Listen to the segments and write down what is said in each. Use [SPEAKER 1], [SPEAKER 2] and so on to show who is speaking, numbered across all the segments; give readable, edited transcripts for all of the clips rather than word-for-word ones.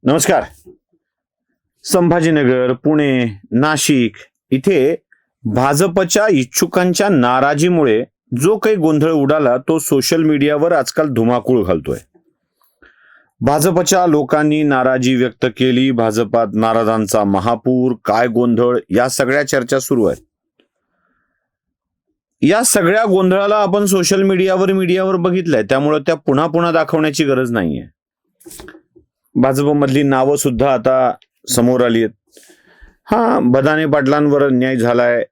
[SPEAKER 1] नमस्कार. संभाजीनगर, पुणे, नाशिक इथे भाजपच्या इच्छुकांच्या नाराजीमुळे जो काही गोंधळ उडाला तो सोशल मीडियावर आजकाल धुमाकूळ घालतोय. भाजपच्या लोकांनी नाराजी व्यक्त केली, भाजपात नाराजांचा महापूर, काय गोंधळ, या सगळ्या चर्चा सुरू आहेत. या सगळ्या गोंधळाला आपण सोशल मीडियावर बघितलंय, त्यामुळे त्या पुन्हा पुन्हा दाखवण्याची गरज नाहीये. भाजपमधली नावं सुद्धा आता समोर आली आहेत. हा, बदाने पाटलांवर अन्याय झालाय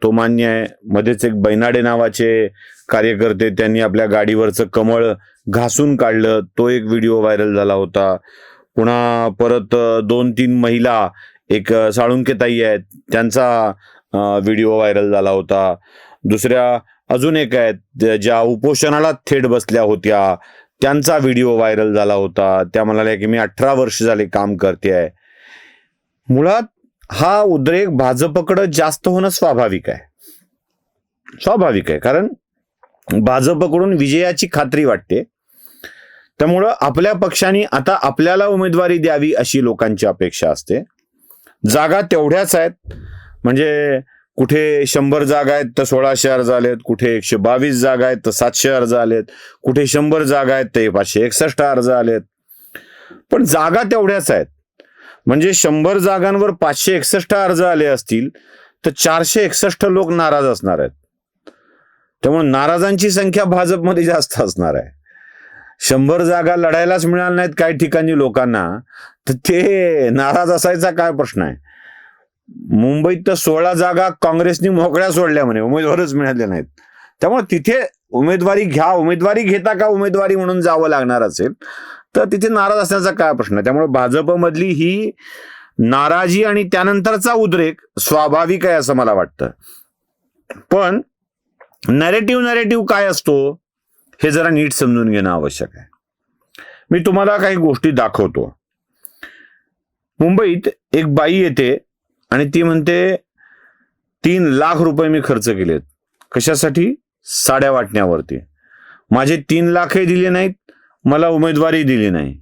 [SPEAKER 1] तो मान्य आहे. मध्येच एक बैनाडे नावाचे कार्यकर्ते, त्यांनी आपल्या गाडीवरचं कमळ घासून काढलं, तो एक व्हिडिओ व्हायरल झाला होता. पुन्हा परत 2-3 महिला, एक साळुंके ताई आहेत, त्यांचा व्हिडिओ व्हायरल झाला होता. दुसऱ्या अजून एक आहेत ज्या उपोषणाला थेट बसल्या होत्या, त्यांचा व्हिडिओ व्हायरल झाला होता. त्या म्हणाल्या की मी 18 वर्ष झाले काम करते आहे. मुळात हा उद्रेक भाजपकडे जास्त होणं स्वाभाविक आहे, कारण भाजपकडून विजयाची खात्री वाटते. त्यामुळं आपल्या पक्षाने आता आपल्याला उमेदवारी द्यावी अशी लोकांची अपेक्षा असते. जागा तेवढ्याच आहेत, म्हणजे कुठे 100 जागा आहेत तर 1600 अर्ज आलेत, कुठे 122 जागा आहेत तर 700 अर्ज आलेत, कुठे 100 जागा आहेत तर 561 अर्ज आलेत. पण जागा तेवढ्याच आहेत, म्हणजे 100 जागांवर 561 अर्ज आले असतील तर 461 लोक नाराज असणार आहेत. त्यामुळे नाराजांची संख्या भाजपमध्ये जास्त असणार आहे. 100 जागा लढायलाच मिळाल्या नाहीत काही ठिकाणी लोकांना, तर ते नाराज असायचा काय प्रश्न आहे. मुंबईत तर 16 जागा काँग्रेसनी मोकळ्या सोडल्या म्हणे, उमेदवारच मिळाले नाहीत. त्यामुळे तिथे उमेदवारी घेता का उमेदवारी म्हणून जावं लागणार असेल तर तिथे नाराज असण्याचा काय प्रश्न आहे. त्यामुळे भाजपमधली ही नाराजी आणि त्यानंतरचा उद्रेक स्वाभाविक आहे असं मला वाटतं. पण नॅरेटिव्ह काय असतो हे जरा नीट समजून घेणं आवश्यक आहे. मी तुम्हाला काही गोष्टी दाखवतो. मुंबईत एक बाई येते आणि ती म्हणते 3 लाख रुपये मी खर्च केलेत. कशासाठी? साड्या वाटण्यावरती. माझे 3 लाखही दिले नाहीत, मला उमेदवारी दिली नाही.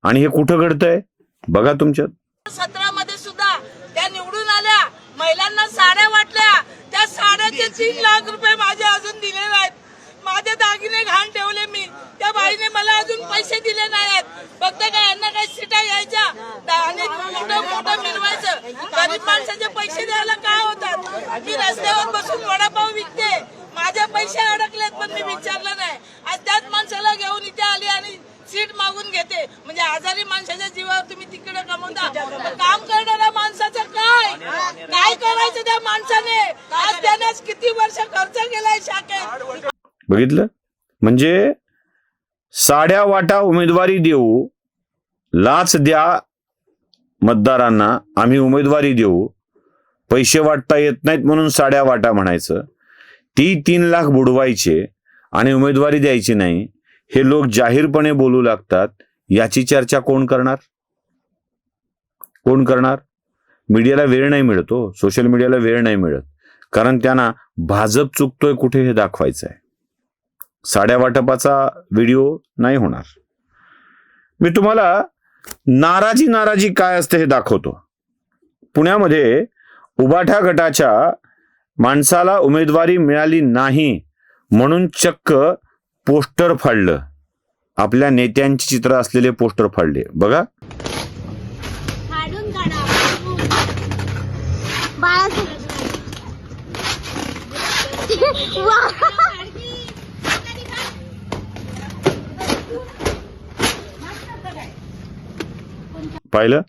[SPEAKER 1] आणि हे कुठं घडतंय बघा तुमच्यात.
[SPEAKER 2] 17 मध्ये सुद्धा त्या निवडून आल्या, महिलांना साड्या वाटल्या, त्या साड्याचे 3 लाख रुपये माझे अजून दिले नाहीत. माझे दागिने घाण ठेवले मी, त्या बाईने मला अजून पैसे दिले नाहीत. फक्त काय यांना काही सीटा घ्यायच्या आणि मोठं मिळवायचं. गरीब माणसाचे पैसे द्यायला काय होतात. मी रस्त्यावर बसून वडापाव विकते, माझे पैसे अडकलेत पण मी विचारलं नाही. आज त्याच माणसाला घेऊन इथे आली आणि सीट मागून घेते. म्हणजे आजारी माणसाच्या जीवावर तुम्ही तिकडे कमवता, काम करणाऱ्या माणसाचं काय करायचं त्या माणसाने. आज त्याने किती वर्ष खर्च केलाय शाखेत.
[SPEAKER 1] बघितलं, म्हणजे साड्या वाटा, उमेदवारी देऊ, लाच द्या मतदारांना, आम्ही उमेदवारी देऊ, पैसे वाटता येत नाहीत म्हणून साड्या वाटा म्हणायचं, ती 3 लाख बुडवायचे आणि उमेदवारी द्यायची नाही, हे लोक जाहीरपणे बोलू लागतात. याची चर्चा कोण करणार? मीडियाला वेळ नाही मिळतो, सोशल मीडियाला वेळ नाही मिळत, कारण त्यांना भाजप चुकतोय कुठे हे दाखवायचं आहे. साड्या वाटपाचा व्हिडिओ नाही होणार. मी तुम्हाला नाराजी काय असते हे दाखवतो. पुण्यामध्ये उबाठा गटाच्या माणसाला उमेदवारी मिळाली नाही म्हणून चक्क पोस्टर फाडलं. आपल्या नेत्यांची चित्र असलेले पोस्टर फाडले. बघा, पाहिलं?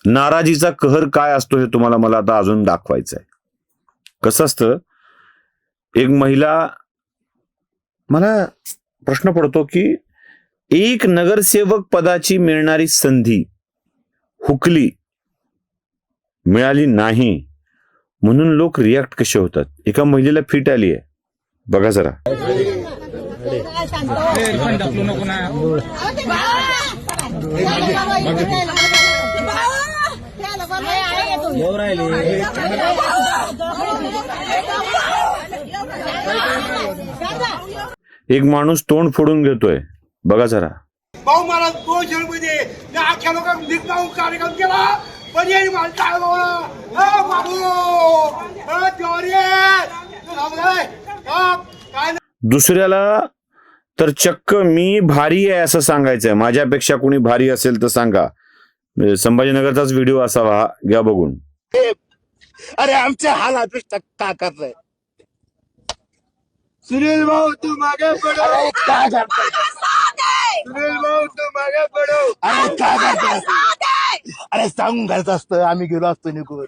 [SPEAKER 1] नाराजीचा कहर काय असतो हे तुम्हाला मला आता अजून दाखवायचं आहे. कसं असतं, एक महिला, मला प्रश्न पडतो की एक नगरसेवक पदाची मिळणारी संधी हुकली, मिळाली नाही म्हणून लोक रिॲक्ट कसे होतात. एका महिलेला फिट आली आहे, बघा जरा. एक माणूस तोंड फोडून घेतोय, बघा जरा.
[SPEAKER 3] भाऊ मला 200 रुपये दे. मी अख्ख्या लोकांना भीक मागून कार्यक्रम केला पण यांनी मला टाळलं बाबू. काय
[SPEAKER 1] दुसऱ्याला तर चक्क मी भारी आहे असं सांगायचंय. माझ्यापेक्षा कोणी भारी असेल तर सांगा. संभाजीनगरचाच व्हिडिओ असावा, घ्या बघून.
[SPEAKER 4] अरे आमच्या हाल अदृष्ट का करताय सुनील भाऊ तू मागे पडो. अरे काय करताय सुनील भाऊ तू मागे पडो. अरे काय करताय. अरे सांगून घ्यायचं असतं, आम्ही गेलो असतो निघून.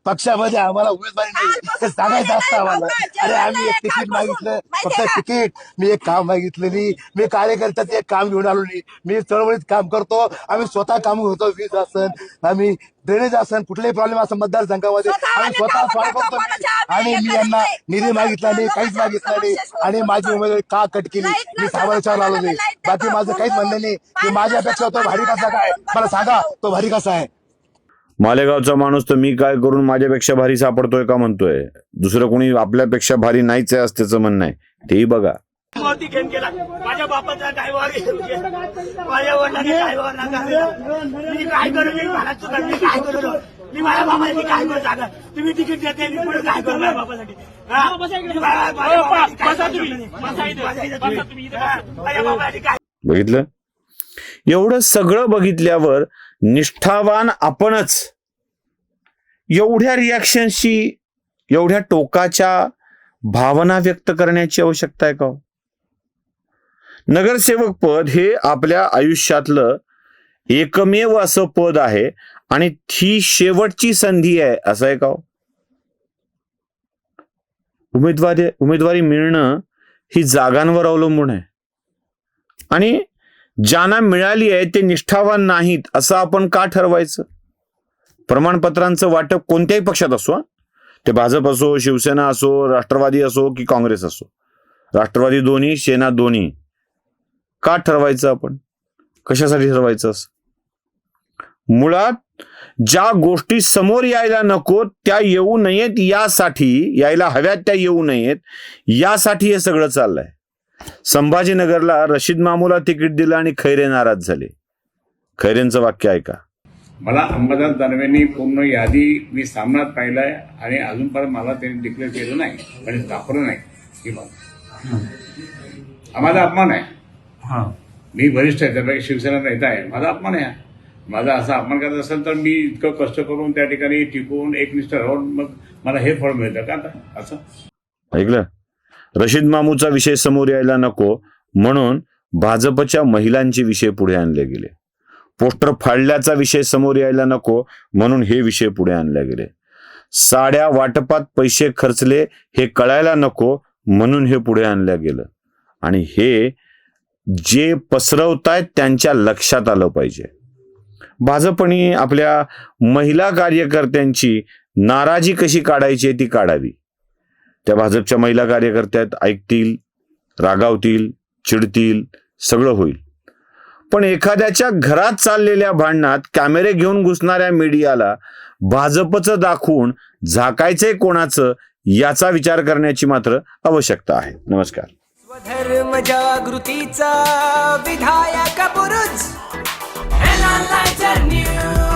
[SPEAKER 4] पक्षामध्ये आम्हाला उमेदवारी नाही ते सांगायचं असतं आम्हाला. अरे आम्ही एक तिकीट मागितलं, फक्त तिकीट. मी एक काम मागितलेली, मी कार्यकर्त्याचं एक काम घेऊन आलो नाही. मी चळवळीत काम करतो, आम्ही स्वतः काम करतो. वीज असन, आम्ही ड्रेनेज असन, कुठलाही प्रॉब्लेम असं मतदारसंघामध्ये आम्ही स्वतः सॉल्व्ह करतो. आणि मी यांना निधी मागितला नाही, काहीच मागितलं नाही. आणि माझी उमेदवारी का कट केली मी साहेबांच्यावर आलो नाही. बाकी माझं काहीच म्हणणं नाही की माझ्यापेक्षा तो भारी कसा काय, मला सांगा तो भारी कसा आहे.
[SPEAKER 1] मालेगावचा माणूस तर मी काय करून माझ्यापेक्षा भारी सापडतोय का म्हणतोय. दुसरं कोणी आपल्यापेक्षा भारी नाहीच आहे असं त्याचं म्हणणं आहे. तेही बघा.
[SPEAKER 5] मोठी गेम केला. माझ्या बापाचा ड्रायव्हर, माझ्या वडिलांनी ड्रायव्हर. मी काय करू, मी मला चुका, मी काय करू, मी माझ्या बाबासाठी काय करू सांगा. तुम्ही तिकीट देते, मी पुढे काय करू माझ्या बापासाठी. माझ्या बाबासाठी काय.
[SPEAKER 1] बघितलं. एवढं सगळं बघितल्यावर निष्ठावान आपणच एवढ्या रिॲक्शनशी, एवढ्या टोकाच्या भावना व्यक्त करण्याची आवश्यकता आहे का? नगरसेवक पद हे आपल्या आयुष्यातलं एकमेव असं पद आहे आणि ती शेवटची संधी आहे असं आहे का? उमेदवारी मिळणं ही जागांवर अवलंबून आहे आणि ज्यांना मिळाली आहे ते निष्ठावान नाहीत असं आपण का ठरवायचं? प्रमाणपत्रांचं वाटप कोणत्याही पक्षात असो, ते भाजप असो, शिवसेना असो, राष्ट्रवादी असो की काँग्रेस असो, राष्ट्रवादी दोन्ही, सेना दोन्ही, का ठरवायचं आपण? कशासाठी ठरवायचं असं? मुळात ज्या गोष्टी समोर यायला नको त्या येऊ नयेत यासाठी, यायला हव्यात त्या येऊ नयेत यासाठी हे सगळं चाललंय. संभाजीनगरला रशीद मामूला तिकीट दिलं आणि खैरे नाराज झाले. खैरेंचं वाक्य ऐका.
[SPEAKER 6] मला अंबादास दानवेंनी पूर्ण यादी मी सामनात पाहिलाय आणि अजूनपर्यंत मला त्यांनी डिक्लेअर केलं नाही, म्हणजे दाखवलं नाही की माझा अपमान आहे. मी वरिष्ठ आहे, त्यापैकी शिवसेना नेता आहे, माझा अपमान आहे. माझा असा अपमान करत असेल तर मी इतकं कष्ट करून त्या ठिकाणी टिकून एकनिष्ठ राहून मग मला हे फळ मिळतं का आता असं?
[SPEAKER 1] ऐकलं. रशीद मामूचा विषय समोर यायला नको म्हणून भाजपच्या महिलांचे विषय पुढे आणले गेले. पोस्टर फाडल्याचा विषय समोर यायला नको म्हणून हे विषय पुढे आणले गेले. साड्या वाटपात पैसे खर्चले हे कळायला नको म्हणून हे पुढे आणलं गेलं. आणि हे जे पसरवतायत त्यांच्या लक्षात आलं पाहिजे. भाजपने आपल्या महिला कार्यकर्त्यांची नाराजी कशी काढायची ती काढावी. त्या भाजपच्या महिला कार्यकर्त्यात ऐकतील, रागावतील, चिडतील, सगळं होईल. पण एखाद्याच्या घरात चाललेल्या भांडणात कॅमेरे घेऊन घुसणाऱ्या मीडियाला भाजपचं दाखवून झाकायचंय कोणाचं याचा विचार करण्याची मात्र आवश्यकता आहे. नमस्कार.
[SPEAKER 7] स्वधर्म जागृतीचा विधायक बुरुज NLighter News.